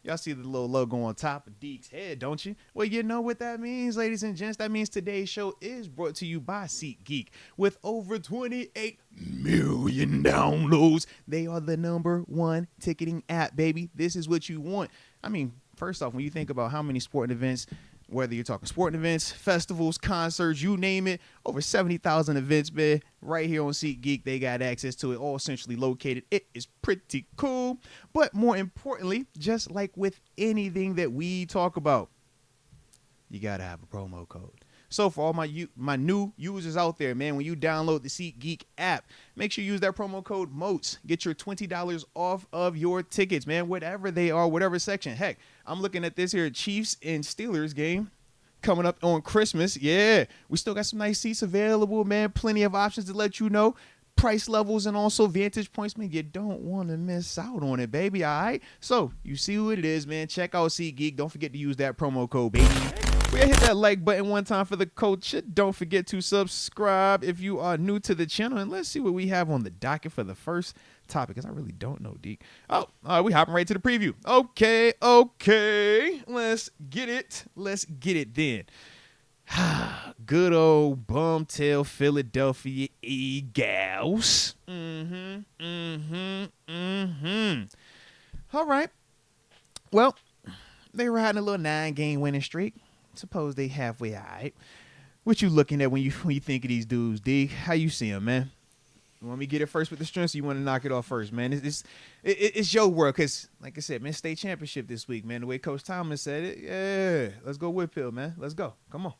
Y'all see the little logo on top of Deke's head, don't you? Well, you know what that means, ladies and gents. That means today's show is brought to you by SeatGeek. With over 28 million downloads, they are the #1 ticketing app, baby. This is what you want. I mean, first off, when you think about how many sporting events, whether you're talking sporting events, festivals, concerts, you name it, over 70,000 events, man. Right here on SeatGeek, they got access to it, all centrally located. It is pretty cool. But more importantly, just like with anything that we talk about, you got to have a promo code. So for all my new users out there, man, when you download the SeatGeek app, make sure you use that promo code MOATS. Get your $20 off of your tickets, man, whatever they are, whatever section. Heck, I'm looking at this here Chiefs and Steelers game coming up on Christmas. Yeah, we still got some nice seats available, man. Plenty of options to let you know. Price levels and also vantage points, man. You don't want to miss out on it, baby, all right? So you see what it is, man. Check out SeatGeek. Don't forget to use that promo code, baby. We hit that like button one time for the culture. Don't forget to subscribe if you are new to the channel. And let's see what we have on the docket for the first topic, because I really don't know, Deke. Oh, we hopping right to the preview. Okay. Let's get it then. Good old bumtail Philadelphia Eagles. All right. Well, they were having a little 9-game winning streak. Suppose they halfway all right. What you looking at when you think of these dudes, D? How you see them, man? You want me to get it first with the strengths, or you want to knock it off first, man? It's your world, because, like I said, man, state championship this week, man. The way Coach Thomas said it, yeah. Let's go Whitfield, man. Let's go. Come on.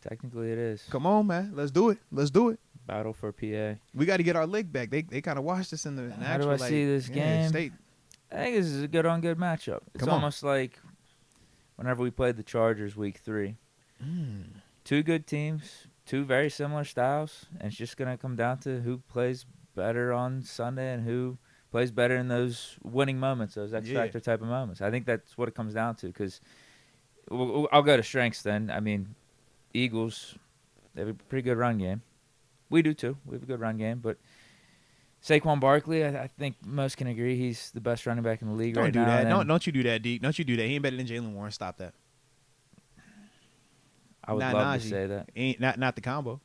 Technically, it is. Come on, man. Let's do it. Battle for PA. We got to get our leg back. They kind of watched us in the How actual, do I see this game? State. I think this is a good-on-good matchup. It's almost like whenever we played the Chargers week 3. Two good teams, two very similar styles, and it's just going to come down to who plays better on Sunday and who plays better in those winning moments, those X-Factor type of moments. I think that's what it comes down to, because I'll go to strengths then. I mean, Eagles, they have a pretty good run game. We do too. We have a good run game, but Saquon Barkley, I think most can agree he's the best running back in the league right now. Don't you do that, Deke. Don't you do that. He ain't better than Jalen Warren. Stop that. I would love to say that. Ain't not the combo.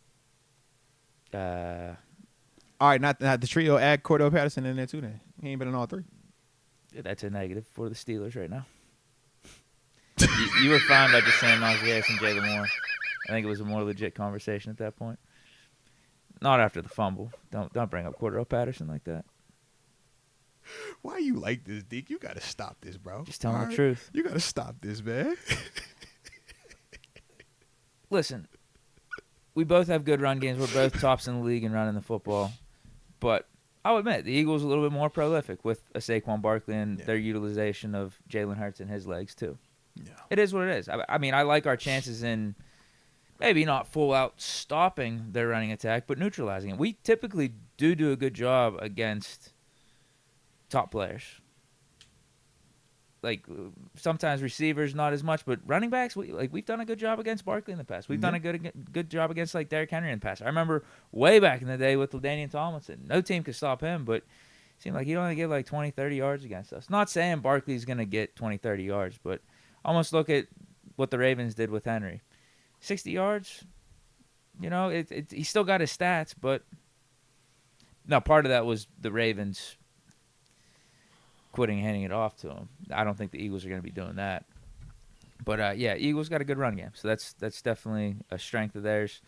Uh, All right, not the trio. Add Cordell Patterson in there too. Then he ain't better than all three. That's a negative for the Steelers right now. you were fine by just saying Najee Harris and Jalen Warren. I think it was a more legit conversation at that point. Not after the fumble. Don't bring up Cordell Patterson like that. Why you like this, Deke? You got to stop this, bro. Just telling the truth. You got to stop this, man. Listen, we both have good run games. We're both tops in the league in running the football. But I'll admit, the Eagles are a little bit more prolific with a Saquon Barkley and their utilization of Jalen Hurts and his legs, too. Yeah. It is what it is. I mean, I like our chances in maybe not full-out stopping their running attack, but neutralizing it. We typically do a good job against top players. Like, sometimes receivers, not as much, but running backs, we've done a good job against Barkley in the past. We've done a good job against, like, Derrick Henry in the past. I remember way back in the day with LaDainian Tomlinson. No team could stop him, but it seemed like he'd only get, like, 20, 30 yards against us. Not saying Barkley's going to get 20, 30 yards, but almost look at what the Ravens did with Henry. 60 yards, you know, he still got his stats, but no, part of that was the Ravens quitting handing it off to him. I don't think the Eagles are going to be doing that. But, Eagles got a good run game, so that's definitely a strength of theirs.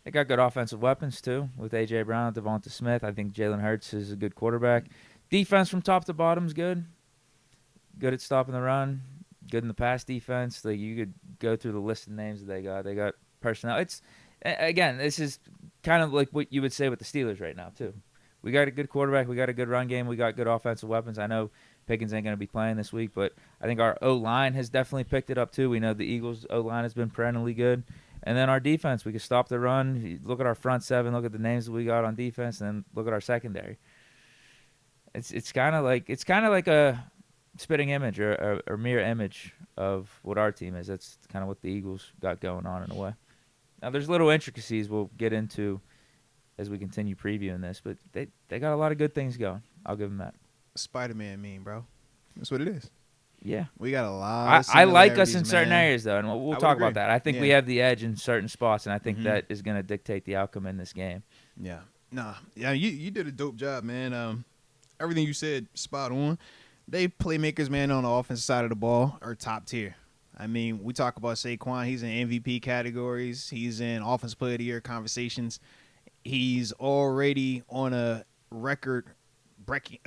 They got good offensive weapons, too, with A.J. Brown, Devonta Smith. I think Jalen Hurts is a good quarterback. Defense from top to bottom is good. Good at stopping the run. Good in the pass defense. Like, you could go through the list of names that they got. They got personnel. This is kind of like what you would say with the Steelers right now, too. We got a good quarterback. We got a good run game. We got good offensive weapons. I know Pickens ain't going to be playing this week, but I think our O-line has definitely picked it up, too. We know the Eagles' O-line has been perennially good. And then our defense, we can stop the run. Look at our front seven. Look at the names that we got on defense, and then look at our secondary. It's kind of like a spitting image or mirror image of what our team is. That's kind of what the Eagles got going on in a way. Now, there's little intricacies we'll get into as we continue previewing this, but they got a lot of good things going. I'll give them that. Spider-Man meme, bro. That's what it is. Yeah. We got a lot of I like us similarities, in certain man. areas, though, and we'll would talk agree. about that. I think we Yeah. have the edge in certain spots, and I think Mhm. that is going to dictate the outcome in this game. Yeah. Nah. Yeah, you did a dope job, man. Everything you said, spot on. They playmakers, man, on the offensive side of the ball are top tier. I mean, we talk about Saquon. He's in MVP categories. He's in Offensive Player of the Year conversations. He's already on a record-breaking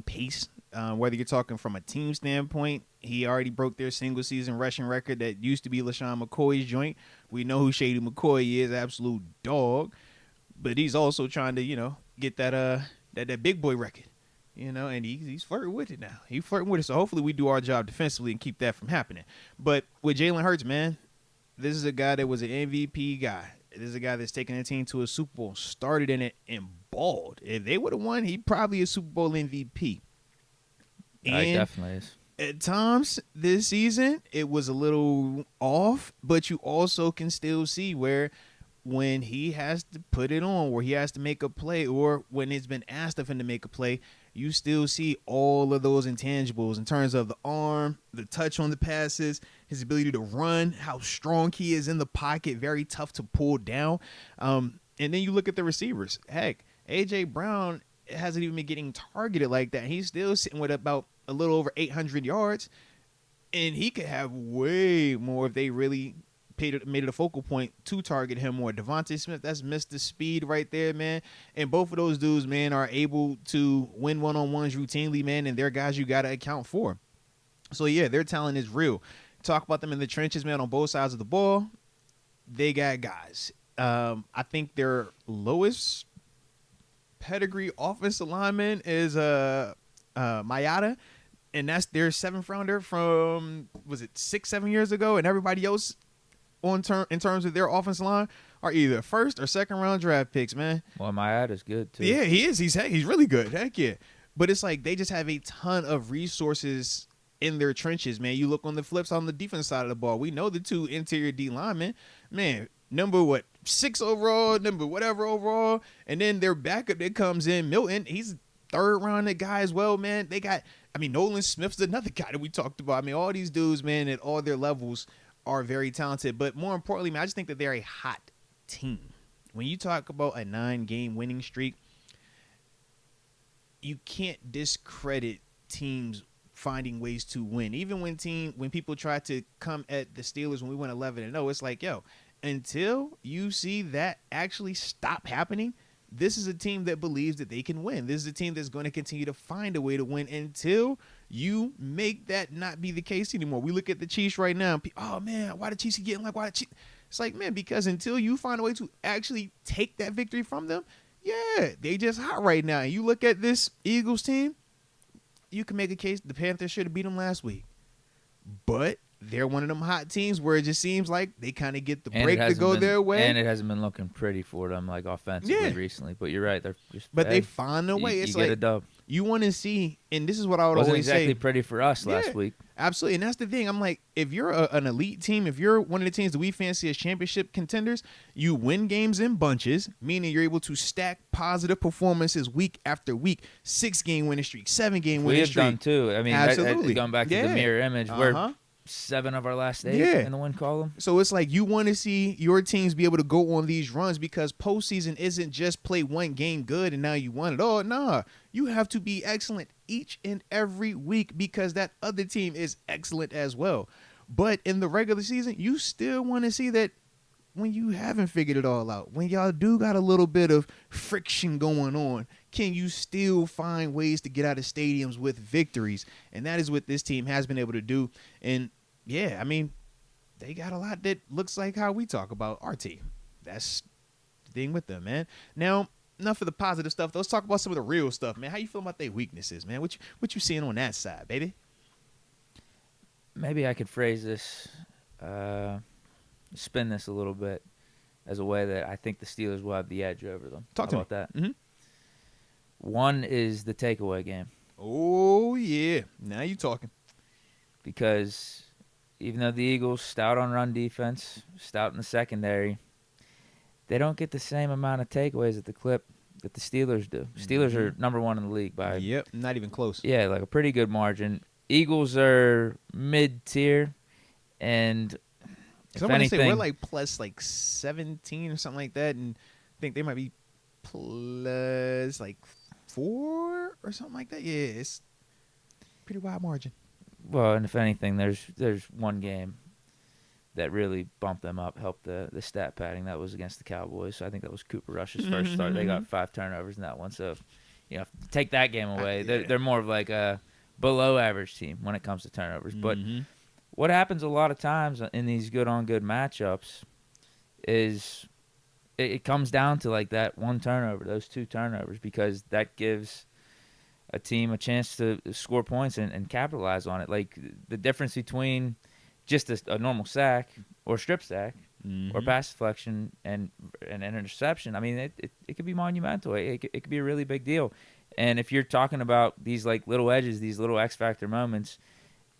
pace. Whether you're talking from a team standpoint, he already broke their single-season rushing record that used to be LaShawn McCoy's joint. We know who Shady McCoy is, absolute dog. But he's also trying to, get that big boy record. And he's flirting with it now. He's flirting with it. So hopefully we do our job defensively and keep that from happening. But with Jalen Hurts, man, this is a guy that was an MVP guy. This is a guy that's taken a team to a Super Bowl, started in it, and balled. If they would have won, he probably a Super Bowl MVP. He definitely is. At times this season, it was a little off, but you also can still see where when he has to put it on, where he has to make a play, or when it's been asked of him to make a play, you still see all of those intangibles in terms of the arm, the touch on the passes, his ability to run, how strong he is in the pocket, very tough to pull down. And then you look at the receivers. Heck, A.J. Brown hasn't even been getting targeted like that. He's still sitting with about a little over 800 yards, and he could have way more if they really made it a focal point to target him more. Devontae Smith, that's Mr. Speed right there, man. And both of those dudes, man, are able to win one-on-ones routinely, man, and they're guys you got to account for. So, yeah, their talent is real. Talk about them in the trenches, man, on both sides of the ball. They got guys. I think their lowest pedigree offensive lineman is Mayada, and that's their 7th rounder from, was it 6-7 years ago, and everybody else in terms of their offensive line are either 1st or 2nd round draft picks, man. Well, Mayada is good too. Yeah, he is. He's really good. Heck yeah. But it's like they just have a ton of resources in their trenches, man. You look on the flip side on the defense side of the ball. We know the 2 interior D linemen, man. Number 6 overall, number whatever overall, and then their backup that comes in, Milton. He's 3rd round guy as well, man. They got, Nolan Smith's another guy that we talked about. All these dudes, man, at all their levels are very talented. But more importantly, man, I just think that they're a hot team. When you talk about a 9-game winning streak, you can't discredit teams finding ways to win. Even when people try to come at the Steelers when we went 11-0, it's like, until you see that actually stop happening, this is a team that believes that they can win. This is a team that's going to continue to find a way to win until you make that not be the case anymore. We look at the Chiefs right now. Oh, man, why the Chiefs are getting why the Chiefs? It's like, man, because until you find a way to actually take that victory from them, they just hot right now. And you look at this Eagles team, you can make a case the Panthers should have beat them last week. But they're one of them hot teams where it just seems like they kind of get the break to go their way. And it hasn't been looking pretty for them, offensively recently. But you're right. They're just they find a way. It's you like get a dub. You want to see, and this is what I would Wasn't always exactly say. pretty for us last week. Absolutely. And that's the thing. I'm like, if you're an elite team, if you're one of the teams that we fancy as championship contenders, you win games in bunches, meaning you're able to stack positive performances week after week, 6-game winning streak, 7-game winning streak. We have done too. Absolutely. Going back to the mirror image, we're 7 of our last 8 in the win column. So it's like you want to see your teams be able to go on these runs because postseason isn't just play one game good and now you won it all. Nah, you have to be excellent each and every week because that other team is excellent as well. But in the regular season, you still want to see that when you haven't figured it all out, when y'all do got a little bit of friction going on, can you still find ways to get out of stadiums with victories? And that is what this team has been able to do. And they got a lot that looks like how we talk about our team. That's the thing with them, man. Now, enough of the positive stuff. Let's talk about some of the real stuff, man. How you feel about their weaknesses, man? What you seeing on that side, baby? Maybe I could phrase this, spin this a little bit as a way that I think the Steelers will have the edge over them. Talk to me about that. Mm-hmm. One is the takeaway game. Oh, yeah. Now you talking. Because even though the Eagles, stout on run defense, stout in the secondary, they don't get the same amount of takeaways at the clip that the Steelers do. Steelers are number 1 in the league by... Yep, not even close. Yeah, a pretty good margin. Eagles are mid-tier, and if Somebody say we're anything, like plus like 17 or something like that, and I think they might be plus like 4 or something like that. Yeah, it's pretty wide margin. well, and if anything, there's one game that really bumped them up, helped the stat padding. That was against the Cowboys. So I think that was Cooper Rush's first start. They got 5 turnovers in that one. So, take that game away. They're more of like a below average team when it comes to turnovers. But what happens a lot of times in these good on good matchups is it comes down to like that one turnover, those 2 turnovers, because that gives a team a chance to score points and capitalize on it. Like the difference between just a normal sack or strip sack or pass deflection and an interception, I mean, it could be monumental. It could be a really big deal. And if you're talking about these like little edges, these little X factor moments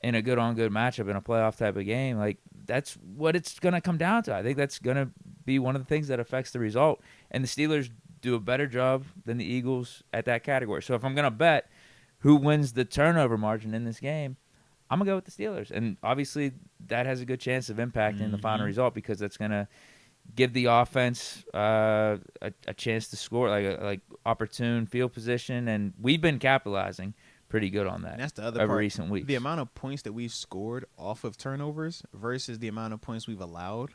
in a good on good matchup in a playoff type of game, like that's what it's going to come down to. I think that's going to be one of the things that affects the result. And the Steelers do a better job than the Eagles at that category. So if I'm going to bet who wins the turnover margin in this game, I'm going to go with the Steelers. And obviously that has a good chance of impacting the final result, because that's going to give the offense a chance to score, like opportune field position. And we've been capitalizing pretty good on that. And that's the other over part. recent weeks. The amount of points that we've scored off of turnovers versus the amount of points we've allowed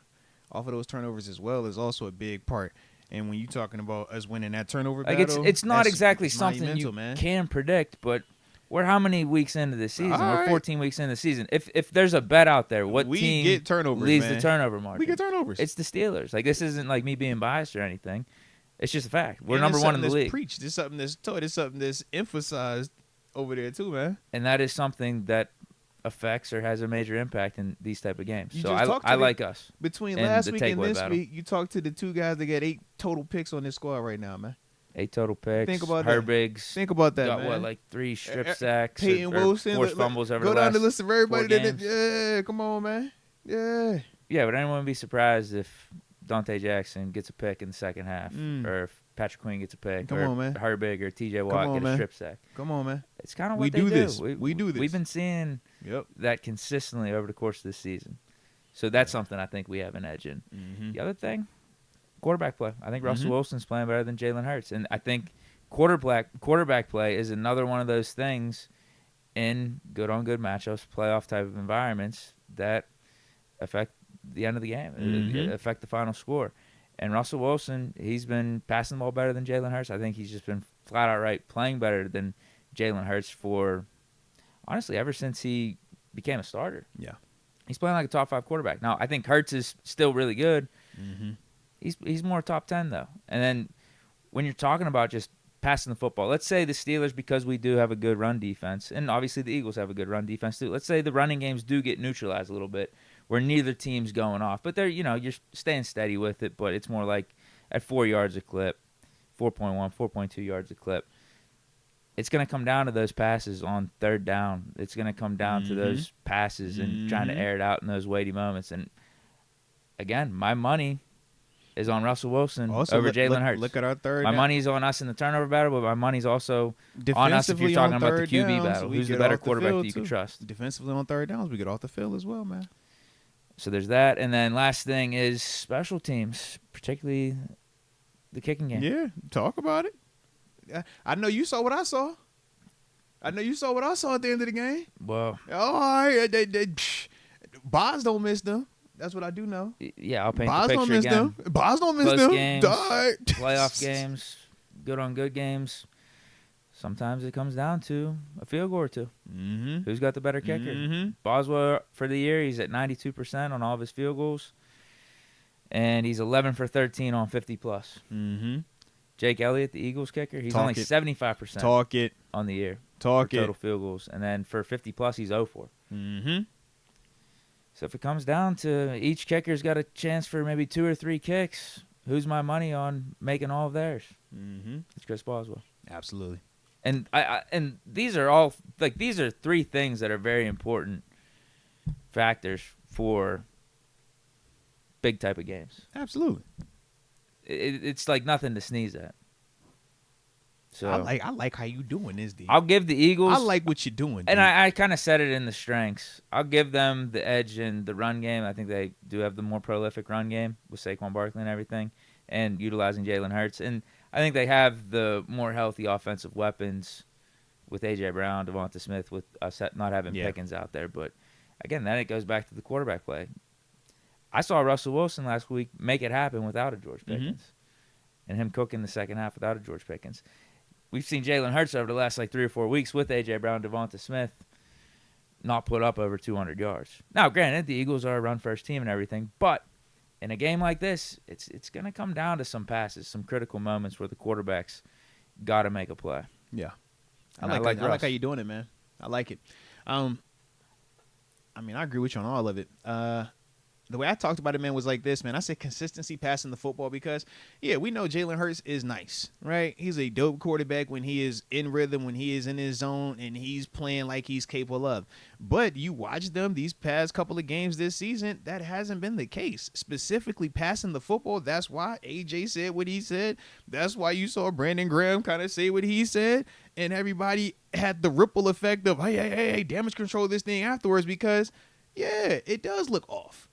off of those turnovers as well is also a big part. And when you're talking about us winning that turnover like battle, it's not exactly it's something you man. can predict, but we're how many weeks into the season? All We're right. 14 weeks into the season. If there's a bet out there, what we team get turnovers, leads man. the turnover margin? We get turnovers. It's the Steelers. Like, this isn't like me being biased or anything. It's just a fact. We're And number it's one in the something that's league. preached. It's something that's taught. It's something that's emphasized over there too, man. And that is something that affects or has a major impact in these type of games. You So just talked to I the- like us. Between And last the week and takeaway this battle. week, you talked to the 2 guys that got 8 total picks on this squad right now, man. 8 total picks. Think about that. Herbig's Think about that, got man. what, like 3 strip sacks, Peyton or Wilson, forced fumbles over go the down last the list of everybody 4 that games. yeah, come on, man. Yeah. Yeah, but anyone would be surprised if Dante Jackson gets a pick in the second half, or if Patrick Queen gets a pick, Come or on, man. Herbig or TJ Watt on, get a man. strip sack. Come on, man. It's kind of We what they do do. this. We do this. We've been seeing that consistently over the course of this season. So that's something I think we have an edge in. The other thing, quarterback play. I think Russell Wilson's playing better than Jalen Hurts. And I think quarterback play is another one of those things in good-on-good matchups, playoff type of environments that affect the end of the game, affect the final score. And Russell Wilson, he's been passing the ball better than Jalen Hurts. I think he's just been flat out right playing better than Jalen Hurts for, honestly, ever since he became a starter. Yeah. He's playing like a top 5 quarterback. Now, I think Hurts is still really good. He's more top 10, though. And then when you're talking about just passing the football, let's say the Steelers, because we do have a good run defense, and obviously the Eagles have a good run defense too. Let's say the running games do get neutralized a little bit, where neither team's going off, but you're staying steady with it, but it's more like at 4 yards a clip, 4.1, 4.2 yards a clip. It's going to come down to those passes on third down. It's going to come down to those passes and trying to air it out in those weighty moments. And again, my money is on Russell Wilson over Jalen Hurts. Look at our third. My money's on us in the turnover battle, but my money's also on us if you're talking about the QB battle. Who's the better quarterback that you can trust? Defensively on third downs, we get off the field as well, man. So there's that. And then last thing is special teams, particularly the kicking game. Yeah, talk about it. I know you saw what I saw. I know you saw what I saw at the end of the game. Well, all right. Boz don't miss them. That's what I do know. Yeah, I'll paint Boz the don't picture miss again. them. Boz don't miss Close them. games, Right. playoff games, good on good games. Sometimes it comes down to a field goal or two. Who's got the better kicker? Boswell, for the year, he's at 92% on all of his field goals. And he's 11 for 13 on 50-plus. Jake Elliott, the Eagles kicker, he's only 75% on the year for total field goals. And then for 50-plus, he's 0 for. So if it comes down to each kicker's got a chance for maybe 2 or 3 kicks, who's my money on making all of theirs? It's Chris Boswell. Absolutely. And and these are all these are 3 things that are very important factors for big type of games. Absolutely. It's like nothing to sneeze at. So I like how you doing this, D. I'll give the Eagles. I like what you're doing, and dude. I kind of said it in the strengths. I'll give them the edge in the run game. I think they do have the more prolific run game with Saquon Barkley and everything, and utilizing Jalen Hurts. And I think they have the more healthy offensive weapons with A.J. Brown, Devonta Smith, with us not having Pickens out there. But again, then it goes back to the quarterback play. I saw Russell Wilson last week make it happen without a George Pickens, and him cooking the second half without a George Pickens. We've seen Jalen Hurts over the last 3 or 4 weeks with A.J. Brown, Devonta Smith, not put up over 200 yards. Now, granted, the Eagles are a run-first team and everything, but in a game like this, it's going to come down to some passes, some critical moments where the quarterback's got to make a play. Yeah. I like how you're doing it, man. I like it. I mean, I agree with you on all of it. The way I talked about it, man, was like this, man. I said consistency passing the football because, yeah, we know Jalen Hurts is nice, right? He's a dope quarterback when he is in rhythm, when he is in his zone, and he's playing like he's capable of. But you watch them these past couple of games this season, that hasn't been the case. Specifically passing the football, that's why AJ said what he said. That's why you saw Brandon Graham kind of say what he said, and everybody had the ripple effect of, hey, damage control this thing afterwards because, yeah, it does look off.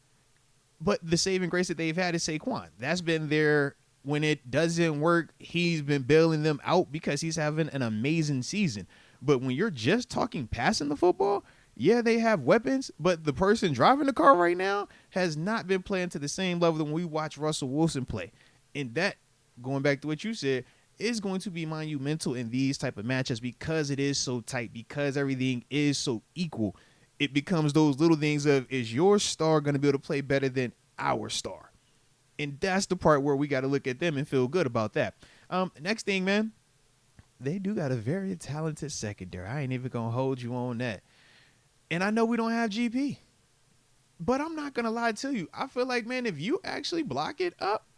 But the saving grace that they've had is Saquon. That's been there when it doesn't work. He's been bailing them out because he's having an amazing season. But when you're just talking passing the football, yeah, they have weapons, but the person driving the car right now has not been playing to the same level when we watch Russell Wilson play. And that, going back to what you said, is going to be monumental in these type of matchups because it is so tight, because everything is so equal. It becomes those little things of, is your star going to be able to play better than our star? And that's the part where we got to look at them and feel good about that. Next thing, man, they do got a very talented secondary. I ain't even going to hold you on that. And I know we don't have GP, but I'm not going to lie to you. I feel like, man, if you actually block it up,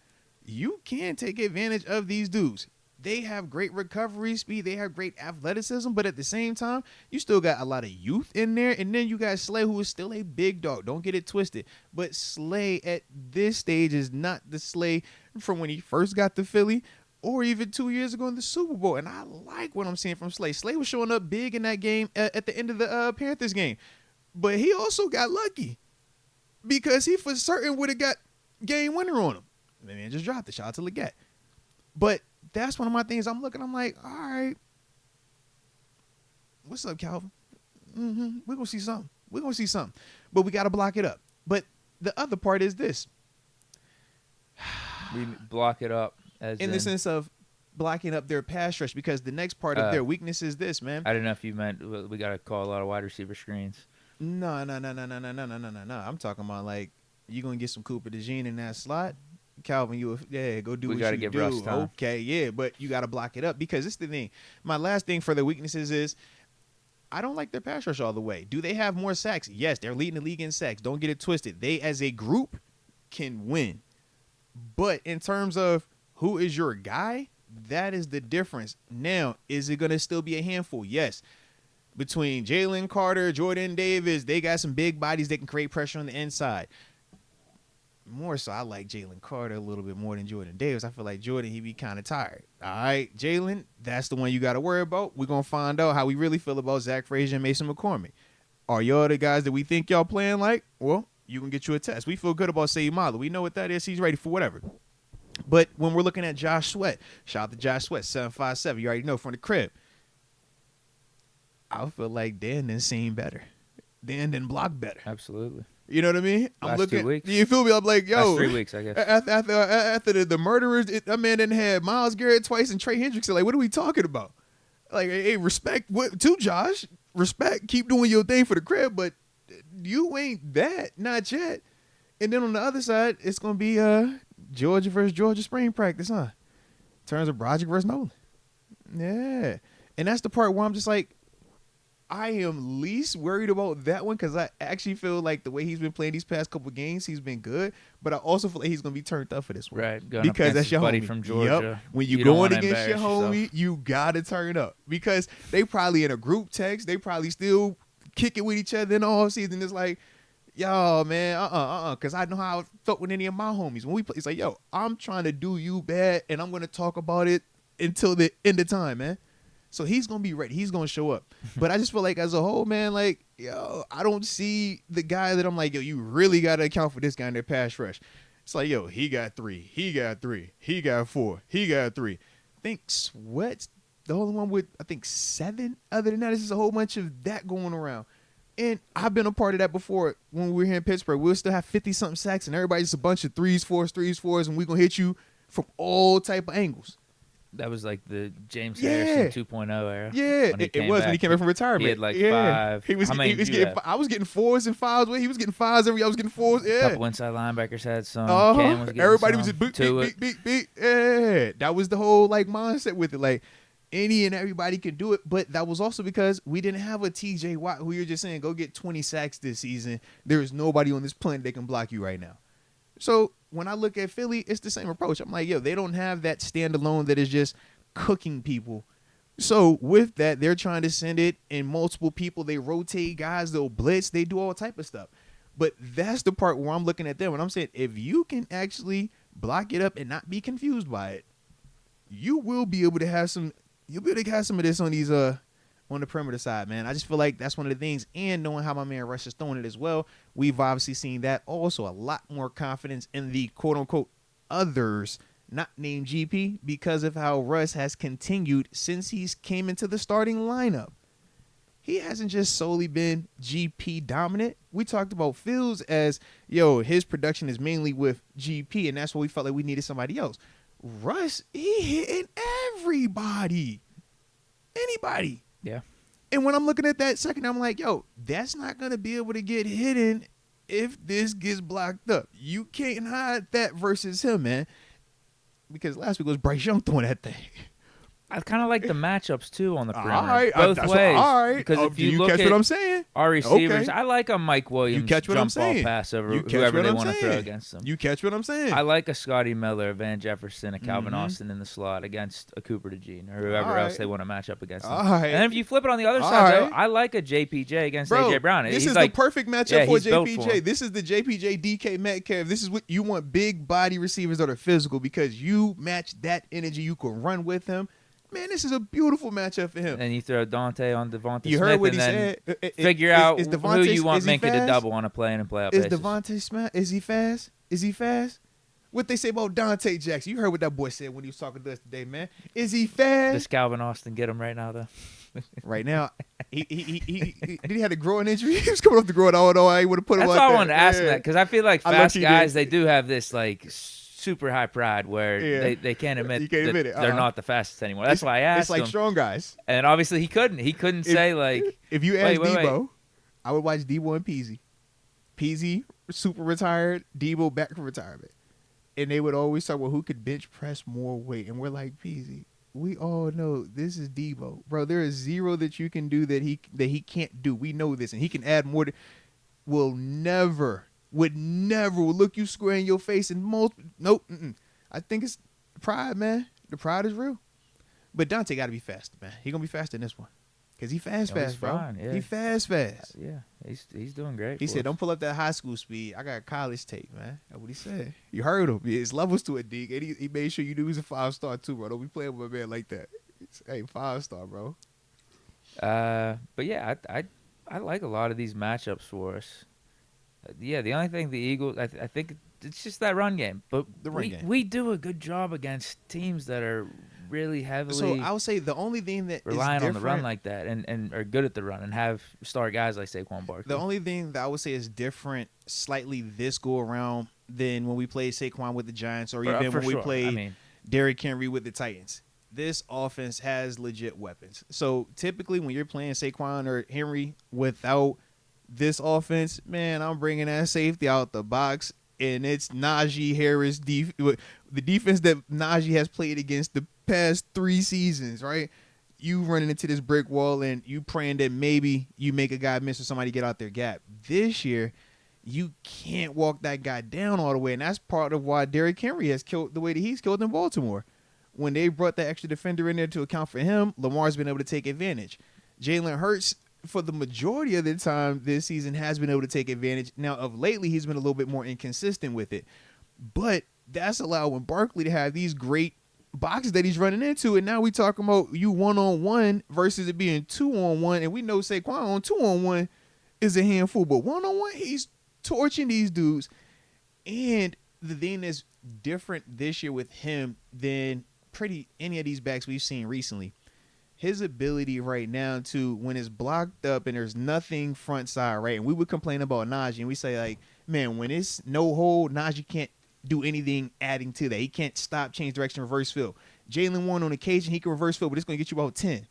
you can take advantage of these dudes. They have great recovery speed. They have great athleticism. But at the same time, you still got a lot of youth in there. And then you got Slay, who is still a big dog. Don't get it twisted. But Slay at this stage is not the Slay from when he first got to Philly or even 2 years ago in the Super Bowl. And I like what I'm seeing from Slay. Slay was showing up big in that game at the end of the Panthers game. But he also got lucky because he for certain would have got game winner on him. The man just dropped it. Shout out to Leggett. But that's one of my things. I'm like, all right, what's up, Calvin? We're going to see something. But we got to block it up. But the other part is this. We block it up. In the sense of blocking up their pass rush, because the next part of their weakness is this, man. I don't know if you meant we got to call a lot of wide receiver screens. No. I'm talking about, like, you're going to get some Cooper DeJean in that slot. Calvin, go do what you do. Russ time. Okay, yeah, but you got to block it up because it's the thing. My last thing for their weaknesses is I don't like their pass rush all the way. Do they have more sacks? Yes, they're leading the league in sacks. Don't get it twisted. They, as a group, can win. But in terms of who is your guy, that is the difference. Now, is it going to still be a handful? Yes. Between Jalen Carter, Jordan Davis, they got some big bodies that can create pressure on the inside. More so, I like Jalen Carter a little bit more than Jordan Davis. I feel like Jordan, he be kind of tired. All right, Jalen, that's the one you got to worry about. We're going to find out how we really feel about Zach Frazier and Mason McCormick. Are y'all the guys that we think y'all playing like? Well, you can get you a test. We feel good about Seumalo. We know what that is. He's ready for whatever. But when we're looking at Josh Sweat, shout out to Josh Sweat, 757. You already know from the crib. I feel like Dan done seen better. Dan done blocked better. Absolutely. You know what I mean? Last I'm looking. 2 weeks. You feel me? I'm like, yo. Last 3 weeks, I guess. After the murderers, that man didn't have Myles Garrett twice and Trey Hendrickson. Like, what are we talking about? Like, hey, respect to Josh. Respect. Keep doing your thing for the crib, but you ain't that. Not yet. And then on the other side, it's gonna be Georgia versus Georgia spring practice, huh? In terms of Broderick versus Nolan. Yeah. And that's the part where I'm just like, I am least worried about that one because I actually feel like the way he's been playing these past couple games, he's been good. But I also feel like he's going to be turned up for this one. Right. Because that's your buddy homie. from Georgia. Yep. When you're you don't going wanna against your embarrass homie, yourself. you got to turn up. Because they probably in a group text. They probably still kick it with each other in the offseason. It's like, yo, man, because I know how I felt with any of my homies. When we play, it's like, yo, I'm trying to do you bad, and I'm going to talk about it until the end of time, man. So he's going to be ready. He's going to show up. But I just feel like as a whole, man, like, yo, I don't see the guy that I'm like, yo, you really got to account for this guy in their pass rush. It's like, yo, he got 3. He got 3. He got 4. He got 3. I think Sweat's the only one with, I think, 7. Other than that, it's just a whole bunch of that going around. And I've been a part of that before when we were here in Pittsburgh. We'll still have 50-something sacks, and everybody's just a bunch of 3s, 4s, and we're going to hit you from all type of angles. That was like the James Harrison 2.0 era. Yeah, it was when he came back from retirement. He had like 5. I was getting 4s and 5s. He was getting 5s every. I was getting 4s. Yeah. A couple inside linebackers had some. Cam was getting everybody some was just beat. Yeah, that was the whole like mindset with it. Like any and everybody could do it, but that was also because we didn't have a TJ Watt who you're just saying go get 20 sacks this season. There is nobody on this planet that can block you right now. So when I look at Philly, it's the same approach. I'm like, yo, they don't have that standalone that is just cooking people. So with that, they're trying to send it in multiple people. They rotate guys, they'll blitz, they do all type of stuff. But that's the part where I'm looking at them and I'm saying, if you can actually block it up and not be confused by it, you will be able to have some. You'll be able to have some of this on these on the perimeter side, man. I just feel like that's one of the things. And knowing how my man Russ is throwing it as well, we've obviously seen that. Also, a lot more confidence in the quote-unquote others, not named GP, because of how Russ has continued since he's came into the starting lineup. He hasn't just solely been GP dominant. We talked about Fields as, yo, his production is mainly with GP, and that's why we felt like we needed somebody else. Russ, he hitting everybody. Anybody. Yeah. And when I'm looking at that second, I'm like, yo, that's not going to be able to get hidden if this gets blocked up. You can't hide that versus him, man. Because last week was Bryce Young throwing that thing. I kind of like the matchups, too, on the perimeter. All right. Both ways. All right. Because if you look catch at what I'm saying? Our receivers, Okay. I like a Mike Williams catch what I'm jump ball saying? pass over You catch whoever what they I'm want to throw saying? against them. You catch what I'm saying? I like a Scotty Miller, a Van Jefferson, a Calvin Mhm. Austin in the slot against a Cooper DeJean or whoever All right. else they want to match up against them. All right. And then if you flip it on the other All side, right. though, I like a JPJ against Bro, A.J. Brown. This He's is like, the perfect matchup yeah, for he's built for JPJ. him. This is the JPJ DK Metcalf. This is what you want, big body receivers that are physical because you match that energy. You can run with him. Man, this is a beautiful matchup for him. and you throw Dante on Devontae You Smith heard what and he then said. figure out is who Devontae- you want is he Minka to fast? double on a play and playoff Is basis. Devontae Smith? Is he fast? Is he fast? What they say about Dante Jackson? You heard what that boy said when he was talking to us today, man. Is he fast? Does Calvin Austin get him right now, though? Right now, he did he have a growing injury? He was coming off the growing. Oh no, I would have put him. That's out why I there. wanted to ask him Yeah. that because I feel like I fast low-key guys, did. they do have this like super high pride where Yeah. they can't admit, You can't that admit it. they're Uh-huh. not the fastest anymore. That's why I asked It's like him. strong guys. And obviously he couldn't. He couldn't If- say like, If you ask wait. Debo, I would watch Debo and Peasy. Peasy super retired, Debo back from retirement, and they would always talk about who could bench press more weight, and we're like, Peasy, we all know this is Debo, bro. There is zero that you can do that he can't do. We know this, and he can add more. Would never look you square in your face and nope. I think it's pride, man. The pride is real, but Dante got to be fast, man. He gonna be faster in this one. Cause he fast, he's bro. fine, yeah. He fast. yeah, he's doing great. He for said, us. "Don't pull up that high school speed. I got college tape, man." That's what he said. You heard him. It's levels to it, Deke. And he made sure you knew he's a 5-star too, bro. Don't be playing with a man like that. Hey, 5-star, bro. But yeah, I like a lot of these matchups for us. Yeah, the only thing the Eagles, I think it's just that run game. But The run game. we do a good job against teams that are really heavily So I would say the only thing that relying is on the run different- like that and are good at the run and have star guys like Saquon Barkley. The only thing that I would say is different slightly this go around than when we played Saquon with the Giants or even For when we sure. played I mean, Derrick Henry with the Titans. This offense has legit weapons. So typically when you're playing Saquon or Henry without this offense, man, I'm bringing that safety out the box, and it's Najee Harris, the defense that Najee has played against the past 3 seasons, right? You running into this brick wall and you praying that maybe you make a guy miss or somebody get out their gap. This year, you can't walk that guy down all the way, and that's part of why Derrick Henry has killed the way that he's killed in Baltimore. When they brought that extra defender in there to account for him, Lamar's been able to take advantage. Jalen Hurts, for the majority of the time this season, has been able to take advantage. Now, of lately, he's been a little bit more inconsistent with it. But that's allowing Barkley to have these great boxes that he's running into, and now we talking about you 1-on-1 versus it being 2-on-1, and we know Saquon on 2-on-1 is a handful, but 1-on-1 he's torching these dudes. And the thing that's different this year with him than pretty any of these backs we've seen recently, his ability right now to, when it's blocked up and there's nothing front side, right? And we would complain about Najee, and we say, like, man, when it's no hold, Najee can't do anything adding to that. He can't stop, change direction, reverse field. Jalen Warren on occasion, he can reverse field, but it's going to get you about 10.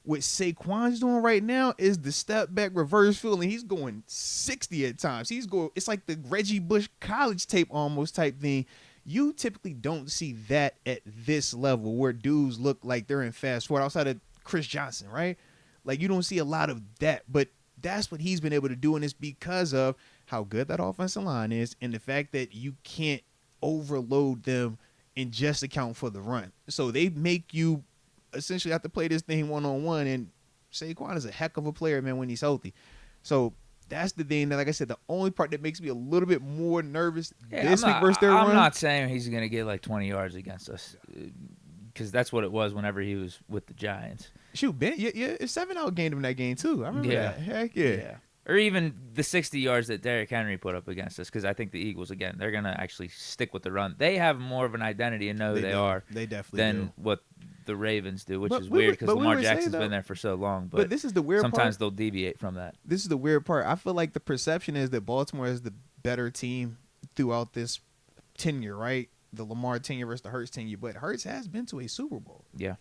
What Saquon's doing right now is the step back reverse field, and he's going 60 at times. It's like the Reggie Bush college tape almost type thing. You typically don't see that at this level where dudes look like they're in fast forward outside of Chris Johnson, right? Like, you don't see a lot of that, but that's what he's been able to do, and it's because of how good that offensive line is and the fact that you can't overload them and just account for the run. So they make you essentially have to play this thing 1-on-1, and Saquon is a heck of a player, man, when he's healthy. So that's the thing that, like I said, the only part that makes me a little bit more nervous this week versus their run. I'm not saying he's going to get like 20 yards against us, because that's what it was whenever he was with the Giants. Shoot, Ben, yeah, 7 outgained him that game too. I remember that. Heck yeah. Or even the 60 yards that Derrick Henry put up against us, because I think the Eagles, again, they're going to actually stick with the run. They have more of an identity and know who they are they definitely than what the Ravens do, which is weird because Lamar Jackson's been there for so long. But this is the weird part. Sometimes they'll deviate from that. This is the weird part. I feel like the perception is that Baltimore is the better team throughout this tenure, right? The Lamar tenure versus the Hurts tenure. But Hurts has been to a Super Bowl. Yeah.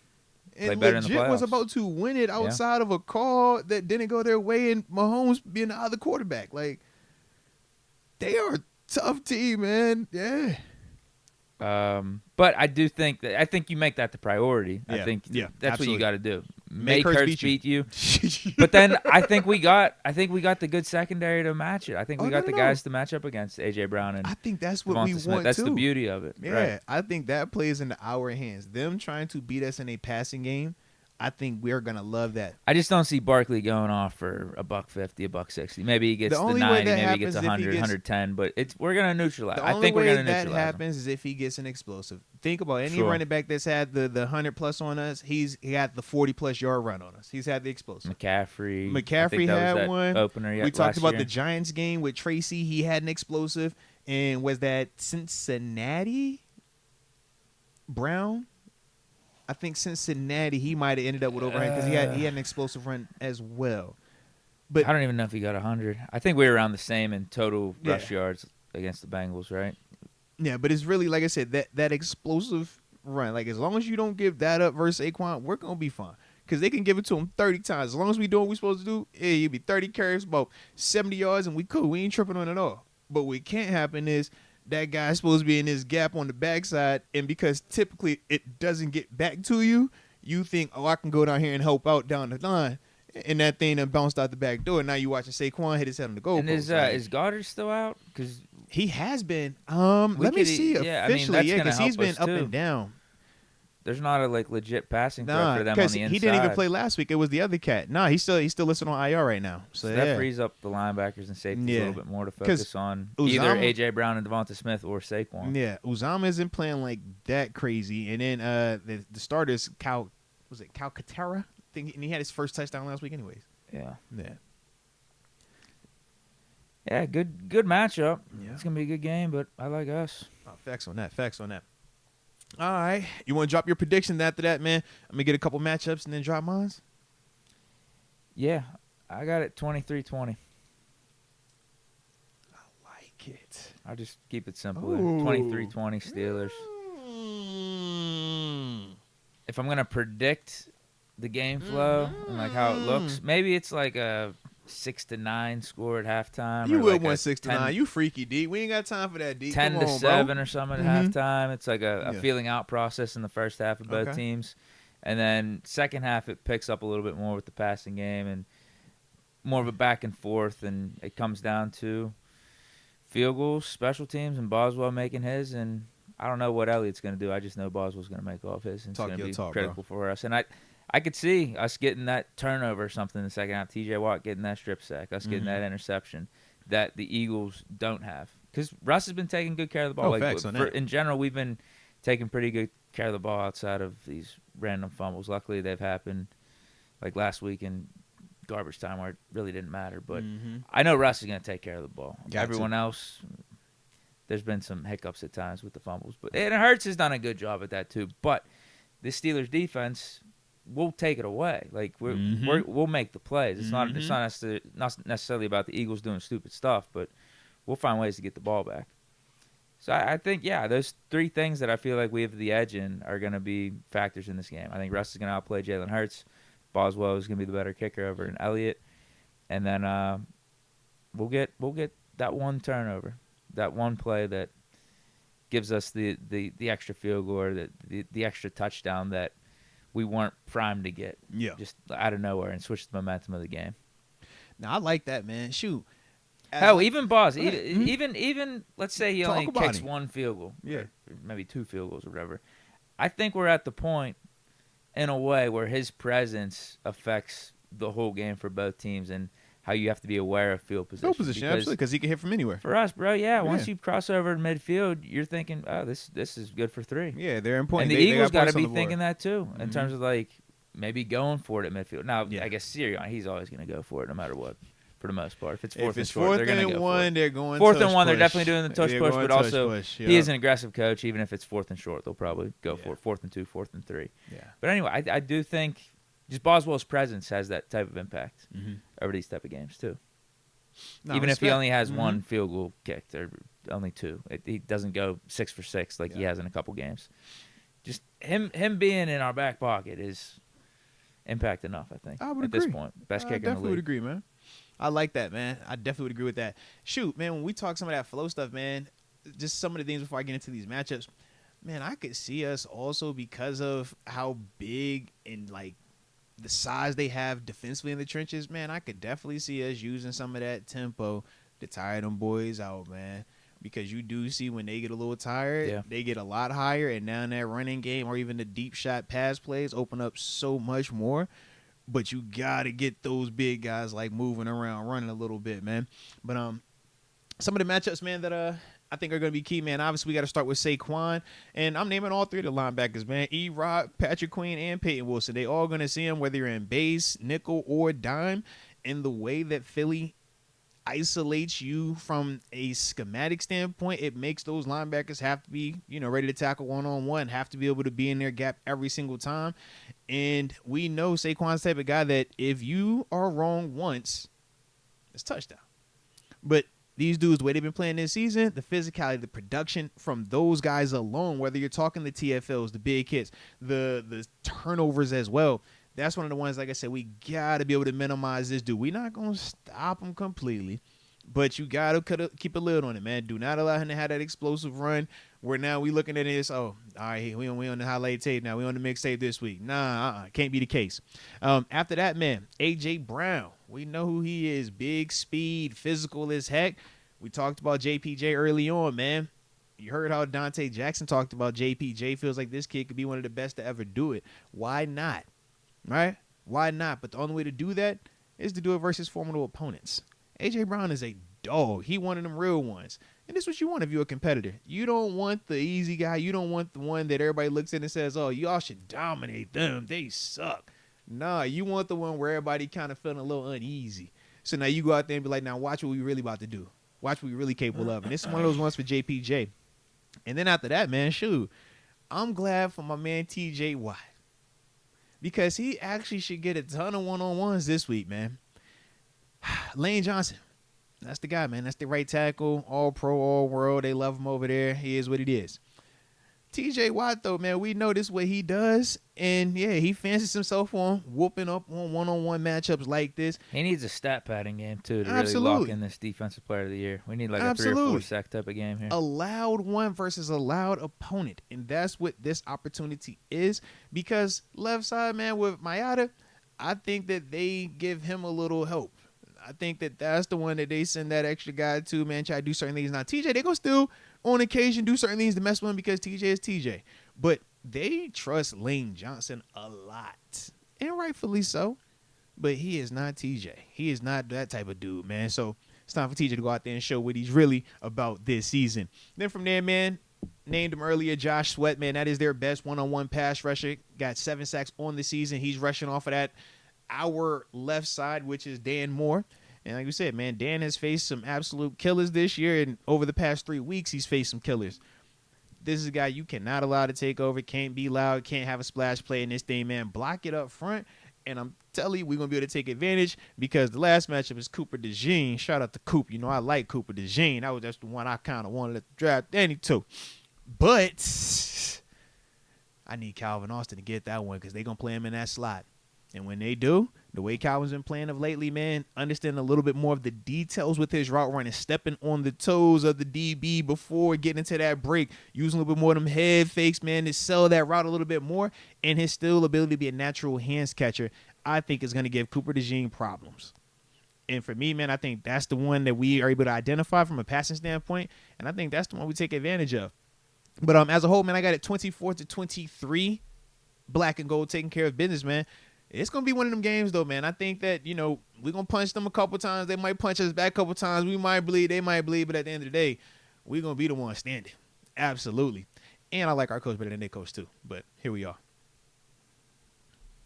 And legit was about to win it outside of a call that didn't go their way, and Mahomes being the other quarterback. Like, they are a tough team, man. Yeah. But I do think you make that the priority. Yeah. I think that's absolutely what you got to do. Make Hurts beat you. But then I think we got the good secondary to match it. I think we got the guys to match up against AJ Brown and I think that's what Devonta we Smith. want That's too. the beauty of it. Yeah, right? I think that plays into our hands. Them trying to beat us in a passing game, I think we're gonna love that. I just don't see Barkley going off for $150, $160. Maybe he gets the 90, maybe he gets 100, 110. But we're gonna neutralize. I think we're gonna neutralize. The only way that happens is if he gets an explosive. Think about any running back that's had the 100+ on us. He had the 40+ yard run on us. He's had the explosive. McCaffrey had one. Opener. We talked about the Giants game with Tracy. He had an explosive, and was that Cincinnati? Brown. I think Cincinnati, he might have ended up with overhand because he had an explosive run as well. But I don't even know if he got 100. I think we were around the same in total rush yards against the Bengals, right? Yeah, but it's really, like I said, that explosive run. Like, as long as you don't give that up versus Saquon, we're going to be fine. Because they can give it to him 30 times. As long as we do what we're supposed to do, you'll be 30 carries, about 70 yards, and we cool. We ain't tripping on it at all. But what can't happen is that guy's supposed to be in this gap on the backside, and because typically it doesn't get back to you, you think, oh, I can go down here and help out down the line, and that thing done bounced out the back door. Now you watching Saquon hit his head on the goal post. And is Goddard still out? Because he has been. Let me see officially, because he's been up and down. There's not a legit passing threat for them on the inside. He didn't even play last week. It was the other cat. He's still listed on IR right now. So that frees up the linebackers and safeties a little bit more to focus on either AJ Brown and Devonta Smith or Saquon. Yeah, Uzama isn't playing like that crazy. And then the starters, Calcaterra? And he had his first touchdown last week, anyways. Yeah. Yeah. Yeah, good matchup. Yeah. It's gonna be a good game, but I like us. Oh, facts on that. All right. You want to drop your prediction after that, man? I'm going to get a couple matchups and then drop mine? Yeah. I got it 23-20. I like it. I'll just keep it simple. 23-20 Steelers. If I'm going to predict the game flow and how it looks, maybe it's like a 6-9 score at halftime. You would want 6-9. You freaky, D. We ain't got time for that, D. 10-7 or something at halftime. It's like a feeling out process in the first half of both teams. And then second half, it picks up a little bit more with the passing game and more of a back and forth. And it comes down to field goals, special teams, and Boswell making his. And I don't know what Elliott's going to do. I just know Boswell's going to make all of his. And it's going to be critical for us. And I could see us getting that turnover or something in the second half. TJ Watt getting that strip sack, us getting that interception that the Eagles don't have. Because Russ has been taking good care of the ball. Facts on that. In general, we've been taken pretty good care of the ball outside of these random fumbles. Luckily, they've happened like last week in garbage time where it really didn't matter. But I know Russ is going to take care of the ball. Everyone else, there's been some hiccups at times with the fumbles. And Hurts has done a good job at that too. But the Steelers defense will take it away. Like we'll make the plays. It's not necessarily about the Eagles doing stupid stuff, but we'll find ways to get the ball back. So I think, those three things that I feel like we have the edge in are going to be factors in this game. I think Russ is going to outplay Jalen Hurts. Boswell is going to be the better kicker over in Elliott. And then we'll get that one turnover, that one play that gives us the extra field goal or the extra touchdown that we weren't primed to get. Yeah. Just out of nowhere and switch the momentum of the game. Now, I like that, man. Shoot. Hell, even Boz, even let's say he only kicks one field goal. Yeah. Or maybe two field goals or whatever. I think we're at the point, in a way, where his presence affects the whole game for both teams and how you have to be aware of field position. Field position, absolutely, because he can hit from anywhere. For us, bro, once you cross over midfield, you're thinking, oh, this is good for 3. Yeah, they're important. And the Eagles got to be thinking that too, in terms of like maybe going for it at midfield. Now, I guess Sirianni, he's always going to go for it no matter what, for the most part. If it's fourth and short, they're going to go for it. They're going fourth and one, they're definitely doing the tush push, but also he is an an aggressive coach. Even if it's 4th and short, they'll probably go for it. 4th and 2, 4th and 3. Yeah. But anyway, I do think just Boswell's presence has that type of impact over these type of games too. No, even if he only has one field goal kicked or only 2, he doesn't go 6 for 6 like he has in a couple games. Just him being in our back pocket is impact enough, I think. I would agree. This point, best kicker in the league. I definitely would agree, man. I like that, man. I definitely would agree with that. Shoot, man, when we talk some of that flow stuff, man, just some of the things before I get into these matchups, man, I could see us also because of how big and like the size they have defensively in the trenches, man, I could definitely see us using some of that tempo to tire them boys out, man. Because you do see when they get a little tired, they get a lot higher, and now in that running game or even the deep shot pass plays open up so much more. But you got to get those big guys like moving around, running a little bit, man. But some of the matchups, man, that I think are going to be key, man. Obviously, we got to start with Saquon. And I'm naming all 3 of the linebackers, man. E-Rod, Patrick Queen, and Peyton Wilson. They all going to see him, whether you're in base, nickel, or dime. And the way that Philly isolates you from a schematic standpoint, it makes those linebackers have to be, ready to tackle one-on-one, have to be able to be in their gap every single time. And we know Saquon's the type of guy that if you are wrong once, it's touchdown. But these dudes, the way they've been playing this season, the physicality, the production from those guys alone, whether you're talking the TFLs, the big hits, the turnovers as well, that's one of the ones, like I said, we got to be able to minimize this dude. We're not going to stop him completely, but you got to keep a lid on it, man. Do not allow him to have that explosive run where now we looking at this, all right, we on the highlight tape now. We on the mixtape this week. Nah, can't be the case. After that, man, A.J. Brown. We know who he is. Big speed, physical as heck. We talked about JPJ early on, man. You heard how Dante Jackson talked about JPJ. Feels like this kid could be one of the best to ever do it. Why not? Right? Why not? But the only way to do that is to do it versus formidable opponents. A.J. Brown is a dog. He one of them real ones. And this is what you want if you're a competitor. You don't want the easy guy. You don't want the one that everybody looks at and says, oh, y'all should dominate them. They suck. Nah, you want the one where everybody kind of feeling a little uneasy. So now you go out there and be like, now watch what we really about to do. Watch what we really capable of. And this is one of those ones for JPJ. And then after that, man, shoot, I'm glad for my man TJ Watt. Because he actually should get a ton of one-on-ones this week, man. Lane Johnson. That's the guy, man. That's the right tackle. All pro, all world. They love him over there. He is what it is. TJ Watt, though, man, we know this is what he does. And, yeah, he fancies himself on whooping up on one-on-one matchups like this. He needs a stat padding game, too, to really lock in this defensive player of the year. We need like a 3 or 4 sack type of game here. A loud one versus a loud opponent. And that's what this opportunity is. Because left side, man, with Mayada, I think that they give him a little help. I think that that's the one that they send that extra guy to, man, try to do certain things. Now, TJ, they going to still, on occasion, do certain things to mess with him because TJ is TJ. But they trust Lane Johnson a lot. And rightfully so. But he is not TJ. He is not that type of dude, man. So it's time for TJ to go out there and show what he's really about this season. Then from there, man, named him earlier, Josh Sweat, man. That is their best one-on-one pass rusher. Got 7 sacks on the season. He's rushing off of that our left side, which is Dan Moore. And like we said, man, Dan has faced some absolute killers this year, and over the past 3 weeks, he's faced some killers. This is a guy you cannot allow to take over, can't be loud, can't have a splash play in this thing, man. Block it up front, and I'm telling you, we're going to be able to take advantage because the last matchup is Cooper DeJean. Shout out to Coop. You know, I like Cooper DeJean. That was just the one I kind of wanted to draft Danny to. But I need Calvin Austin to get that one because they're going to play him in that slot. And when they do, the way Calvin's been playing of lately, man, understanding a little bit more of the details with his route running, stepping on the toes of the DB before getting into that break, using a little bit more of them head fakes, man, to sell that route a little bit more, and his still ability to be a natural hands catcher, I think is going to give Cooper DeJean problems. And for me, man, I think that's the one that we are able to identify from a passing standpoint, and I think that's the one we take advantage of. But as a whole, man, I got it 24-23, black and gold taking care of business, man. It's going to be one of them games, though, man. I think that, you know, we're going to punch them a couple times. They might punch us back a couple times. We might bleed. They might bleed. But at the end of the day, we're going to be the one standing. Absolutely. And I like our coach better than their coach, too. But here we are.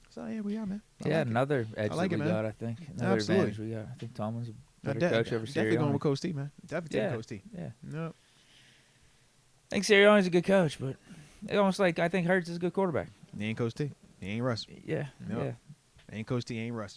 So, here we are, man. Yeah, another edge like that we it, man. got, I think. Another Absolutely. advantage we got. I think Tomlin's a better coach over Definitely going Sirianni. with Coach T, man. Definitely taking Coach T. Yeah. Nope. I think Sirianni's a good coach, but it's almost like I think Hurts is a good quarterback. He ain't Coach T. He ain't Russ. Yeah. Nope. Yeah. Ain't Coach T, ain't Russ.